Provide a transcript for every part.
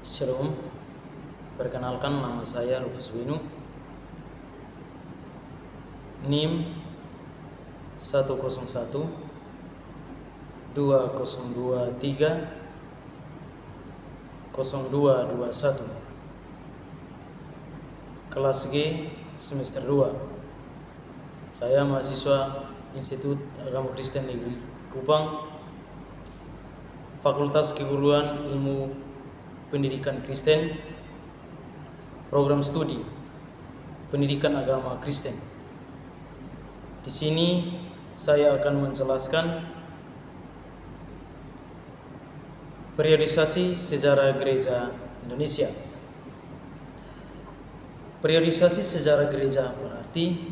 Shalom, perkenalkan nama saya Rufus Winu, NIM 101 2023 0221, kelas G semester 2. Saya mahasiswa Institut Agama Kristen Negeri Kupang, Fakultas Keguruan Ilmu Pendidikan Kristen, Program Studi Pendidikan Agama Kristen. Di sini saya akan menjelaskan periodisasi sejarah gereja Indonesia. Periodisasi sejarah gereja berarti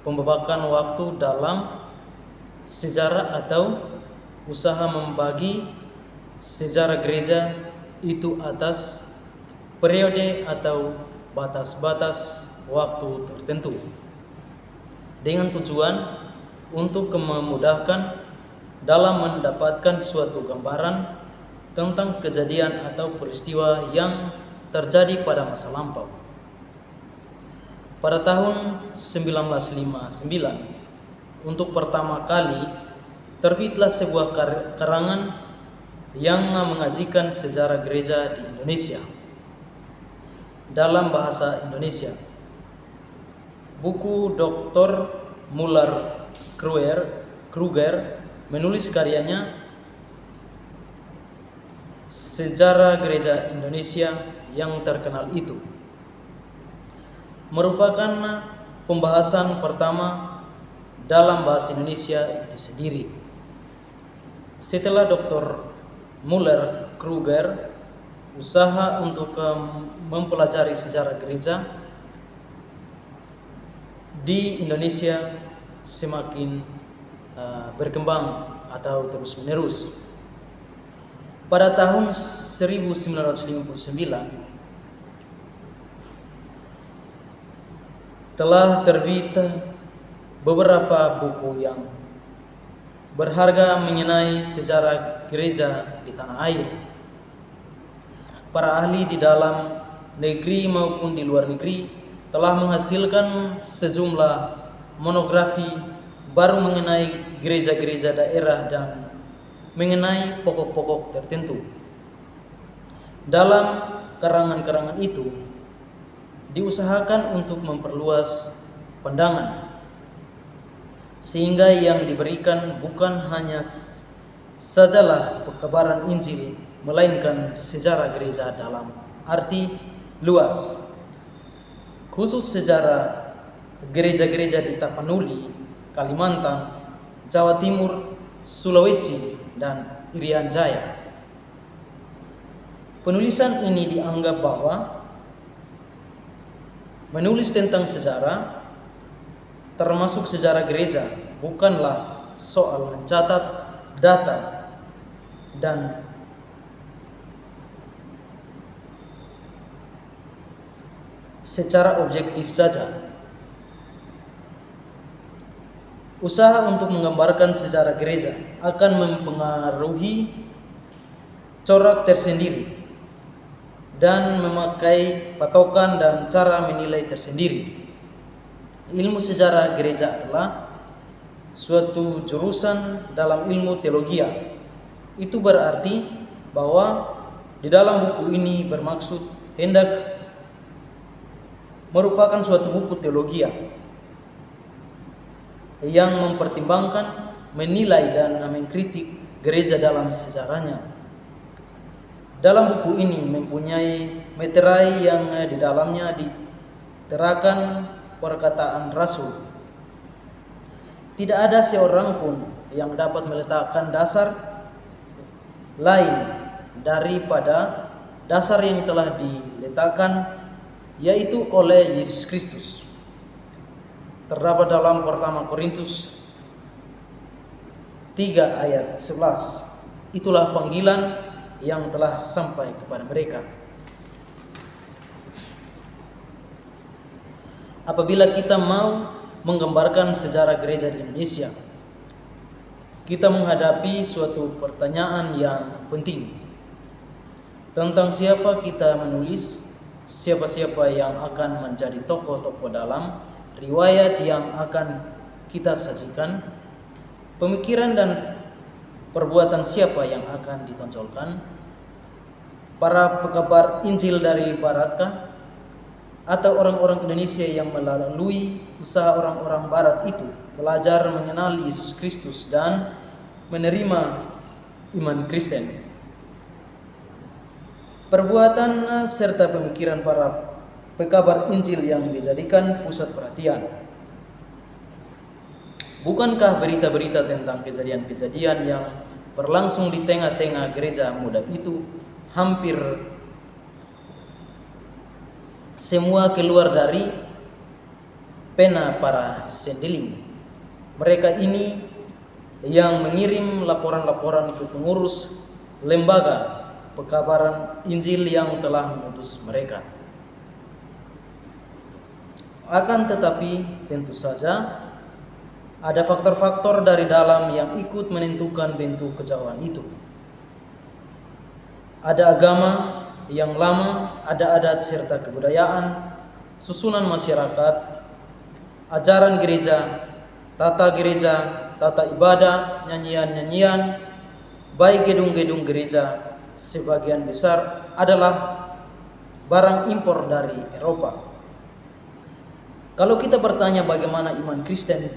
pembabakan waktu dalam sejarah atau usaha membagi sejarah gereja itu atas periode atau batas-batas waktu tertentu dengan tujuan untuk memudahkan dalam mendapatkan suatu gambaran tentang kejadian atau peristiwa yang terjadi pada masa lampau. Pada tahun 1959, untuk pertama kali terbitlah sebuah karangan yang mengajikan sejarah gereja di Indonesia dalam bahasa Indonesia. Buku Dr. Muller-Kruger menulis karyanya Sejarah Gereja Indonesia yang terkenal itu, merupakan pembahasan pertama dalam bahasa Indonesia itu sendiri. Setelah Dr. Muller-Kruger usaha untuk mempelajari sejarah gereja di Indonesia semakin berkembang atau terus menerus. Pada tahun 1959 telah terbit beberapa buku yang berharga mengenai sejarah gereja di tanah air. Para ahli di dalam negeri maupun di luar negeri telah menghasilkan sejumlah monografi baru mengenai gereja-gereja daerah dan mengenai pokok-pokok tertentu. Dalam karangan-karangan itu diusahakan untuk memperluas pandangan, sehingga yang diberikan bukan hanya sajalah pekabaran Injil, melainkan sejarah gereja dalam arti luas, khusus sejarah gereja-gereja di Tapanuli, Kalimantan, Jawa Timur, Sulawesi, dan Irian Jaya. Penulisan ini dianggap bahwa menulis tentang sejarah, termasuk sejarah gereja, bukanlah soal mencatat data dan secara objektif saja. Usaha untuk menggambarkan sejarah gereja akan mempengaruhi corak tersendiri dan memakai patokan dan cara menilai tersendiri. Ilmu sejarah gereja adalah suatu jurusan dalam ilmu teologi. Itu berarti bahwa di dalam buku ini bermaksud hendak merupakan suatu buku teologi yang mempertimbangkan, menilai, dan mengkritik gereja dalam sejarahnya. Dalam buku ini mempunyai materai yang di dalamnya diterakan perkataan Rasul. Tidak ada seorang pun yang dapat meletakkan dasar lain daripada dasar yang telah diletakkan, yaitu oleh Yesus Kristus. Terdapat dalam pertama Korintus 3 ayat 11. Itulah panggilan yang telah sampai kepada mereka. Apabila kita mau menggambarkan sejarah gereja di Indonesia, kita menghadapi suatu pertanyaan yang penting. tentang siapa kita menulis, siapa-siapa yang akan menjadi tokoh-tokoh dalam riwayat yang akan kita sajikan, pemikiran dan perbuatan siapa yang akan ditonjolkan, para pekabar Injil dari Baratkah, atau orang-orang Indonesia yang melalui usaha orang-orang Barat itu belajar mengenal Yesus Kristus dan menerima iman Kristen. Perbuatan serta pemikiran para pekabar Injil yang dijadikan pusat perhatian. Bukankah berita-berita tentang kejadian-kejadian yang berlangsung di tengah-tengah gereja muda itu hampir semua keluar dari pena para sendeling? Mereka ini yang mengirim laporan-laporan ke pengurus lembaga pekabaran Injil yang telah mengutus mereka. Akan tetapi tentu saja ada faktor-faktor dari dalam yang ikut menentukan bentuk kejauhan itu. Ada agama yang lama, ada adat serta kebudayaan, susunan masyarakat, ajaran gereja, tata ibadah, nyanyian-nyanyian, baik gedung-gedung gereja sebagian besar adalah barang impor dari Eropa. Kalau kita bertanya bagaimana iman Kristen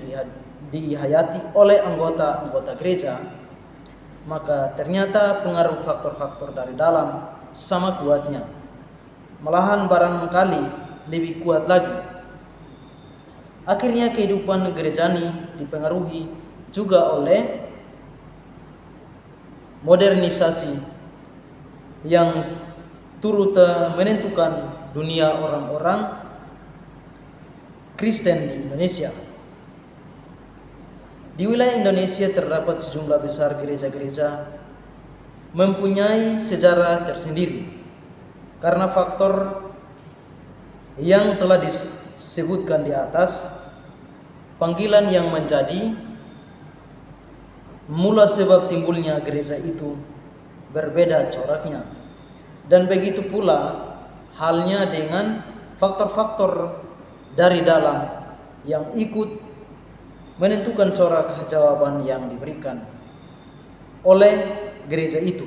dihayati oleh anggota-anggota gereja, maka ternyata pengaruh faktor-faktor dari dalam sama kuatnya, malahan barangkali lebih kuat lagi. Akhirnya kehidupan gerejani dipengaruhi juga oleh modernisasi yang turut menentukan dunia orang-orang Kristen di Indonesia. Di wilayah Indonesia terdapat sejumlah besar gereja-gereja mempunyai sejarah tersendiri karena faktor yang telah disebutkan di atas. Panggilan yang menjadi mula sebab timbulnya gereja itu berbeda coraknya, dan begitu pula halnya dengan faktor-faktor dari dalam yang ikut menentukan corak jawaban yang diberikan oleh gereja itu.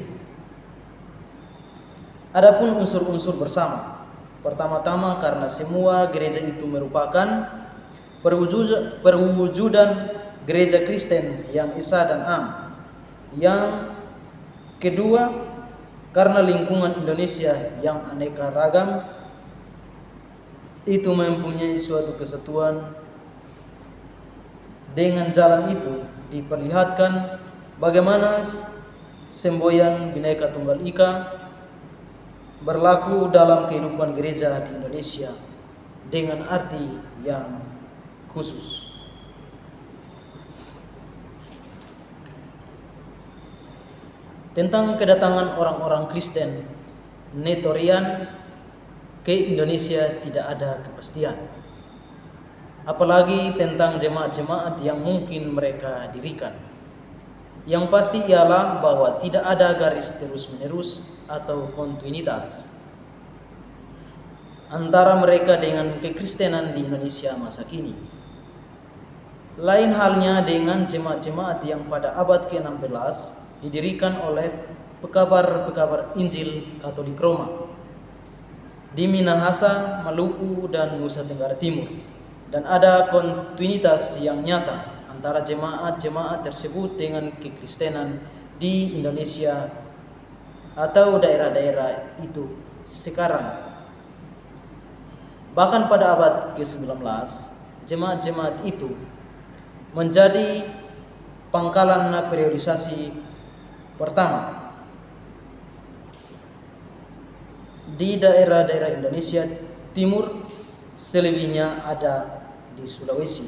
Adapun unsur-unsur bersama, pertama-tama karena semua gereja itu merupakan perwujudan gereja Kristen yang esa dan am. Yang kedua, karena lingkungan Indonesia yang aneka ragam itu mempunyai suatu kesatuan. Dengan jalan itu diperlihatkan bagaimana semboyan Bhinneka Tunggal Ika berlaku dalam kehidupan gereja di Indonesia dengan arti yang khusus. Tentang kedatangan orang-orang Kristen Nestorian ke Indonesia tidak ada kepastian, apalagi tentang jemaat-jemaat yang mungkin mereka dirikan. Yang pasti ialah bahwa tidak ada garis terus-menerus atau kontinuitas antara mereka dengan kekristenan di Indonesia masa kini. Lain halnya dengan jemaat-jemaat yang pada abad ke-16 didirikan oleh pekabar-pekabar Injil Katolik Roma di Minahasa, Maluku, dan Nusa Tenggara Timur, dan ada kontinuitas yang nyata antara jemaat-jemaat tersebut dengan kekristenan di Indonesia atau daerah-daerah itu sekarang. Bahkan pada abad ke-19, jemaat-jemaat itu menjadi pangkalan periodisasi pertama di daerah-daerah Indonesia Timur, selebihnya ada di Sulawesi.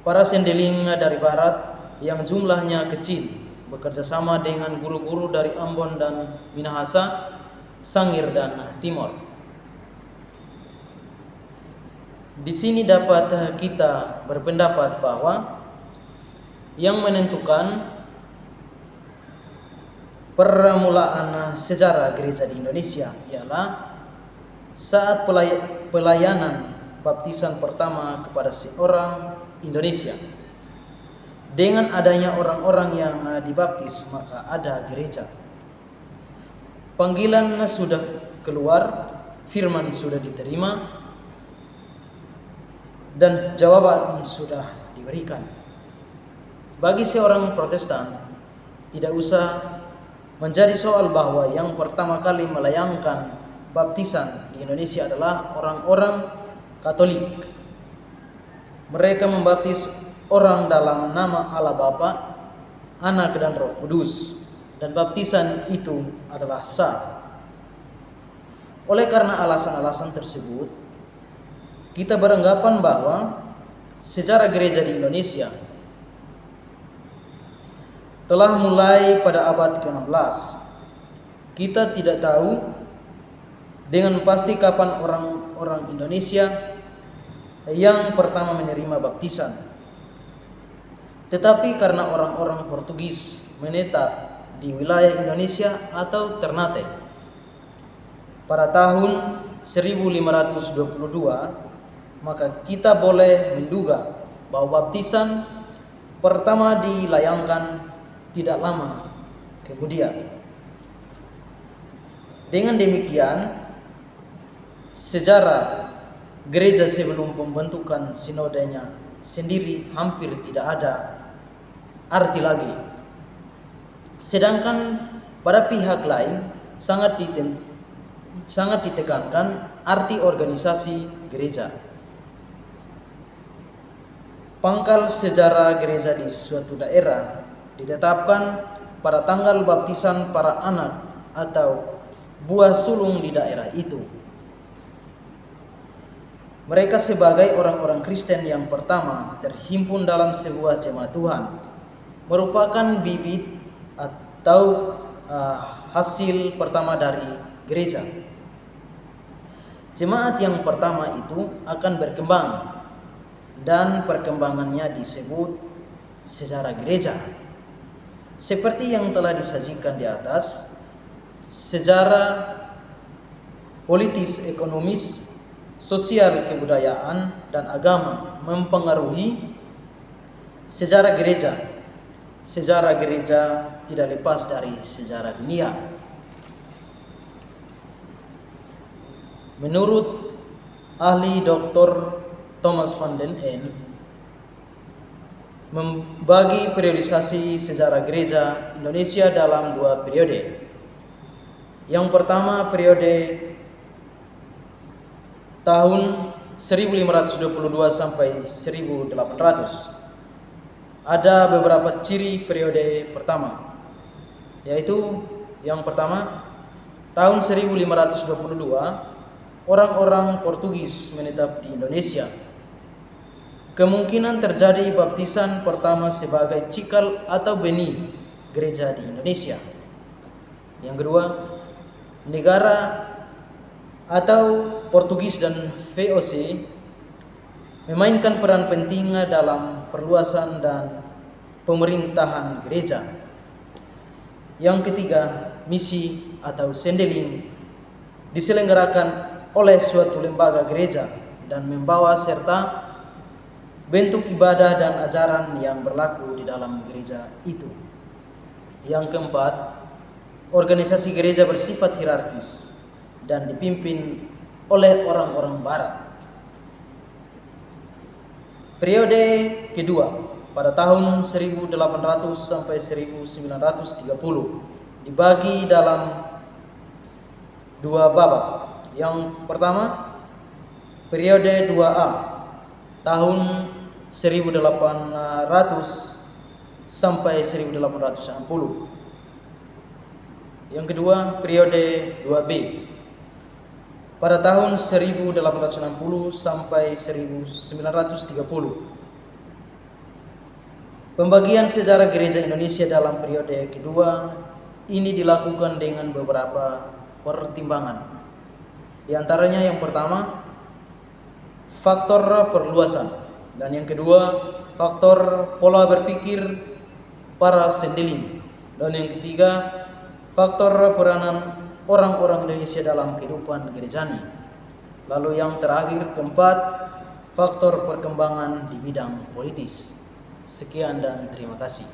Para sendeling dari barat yang jumlahnya kecil bekerja sama dengan guru-guru dari Ambon dan Minahasa, Sangir dan Timor. Di sini dapat kita berpendapat bahwa yang menentukan permulaan sejarah gereja di Indonesia ialah saat pelayanan baptisan pertama kepada seorang Indonesia. Dengan adanya orang-orang yang dibaptis, maka ada gereja. Panggilan sudah keluar, firman sudah diterima, dan jawaban sudah diberikan. Bagi seorang Protestan, tidak usah menjadi soal bahwa yang pertama kali melayangkan baptisan di Indonesia adalah orang-orang Katolik. Mereka membaptis orang dalam nama Allah Bapa, Anak dan Roh Kudus, dan baptisan itu adalah sah. Oleh karena alasan-alasan tersebut, kita beranggapan bahwa sejarah gereja di Indonesia telah mulai pada abad ke-16. Kita tidak tahu dengan pasti kapan orang-orang Indonesia yang pertama menerima baptisan. Tetapi karena orang-orang Portugis menetap di wilayah Indonesia atau Ternate pada tahun 1522, maka kita boleh menduga bahwa baptisan pertama dilayangkan tidak lama kemudian. Dengan demikian, sejarah gereja sebelum pembentukan sinodenya sendiri hampir tidak ada arti lagi. Sedangkan pada pihak lain sangat ditekankan arti organisasi gereja. Pangkal sejarah gereja di suatu daerah ditetapkan pada tanggal baptisan para anak atau buah sulung di daerah itu. Mereka sebagai orang-orang Kristen yang pertama terhimpun dalam sebuah jemaat Tuhan, merupakan bibit atau hasil pertama dari gereja. Jemaat yang pertama itu akan berkembang dan perkembangannya disebut sejarah gereja. Seperti yang telah disajikan di atas, sejarah politis, ekonomis, sosial, kebudayaan, dan agama mempengaruhi sejarah gereja. Sejarah gereja tidak lepas dari sejarah dunia. Menurut ahli Dr. Thomas van den Ende, membagi periodisasi sejarah gereja Indonesia dalam dua periode. Yang pertama, periode tahun 1522 sampai 1800. Ada beberapa ciri periode pertama, yaitu yang pertama, tahun 1522 orang-orang Portugis menetap di Indonesia. Kemungkinan terjadi baptisan pertama sebagai cikal atau benih gereja di Indonesia. Yang kedua, negara atau Portugis dan VOC memainkan peran penting dalam perluasan dan pemerintahan gereja. Yang ketiga, misi atau sendeling diselenggarakan oleh suatu lembaga gereja dan membawa serta bentuk ibadah dan ajaran yang berlaku di dalam gereja itu. Yang keempat, organisasi gereja bersifat hierarkis dan dipimpin oleh orang-orang barat. Periode kedua pada tahun 1800 sampai 1930 dibagi dalam dua babak. Yang pertama, periode 2A tahun 1800 sampai 1860. Yang kedua, periode 2B pada tahun 1860 sampai 1930. Pembagian sejarah gereja Indonesia dalam periode kedua ini dilakukan dengan beberapa pertimbangan. Di antaranya yang pertama, faktor perluasan, dan yang kedua, faktor pola berpikir para sendeling, dan yang ketiga, faktor peranan orang-orang Indonesia dalam kehidupan gerejani. Lalu yang terakhir, keempat, faktor perkembangan di bidang politis. Sekian dan terima kasih.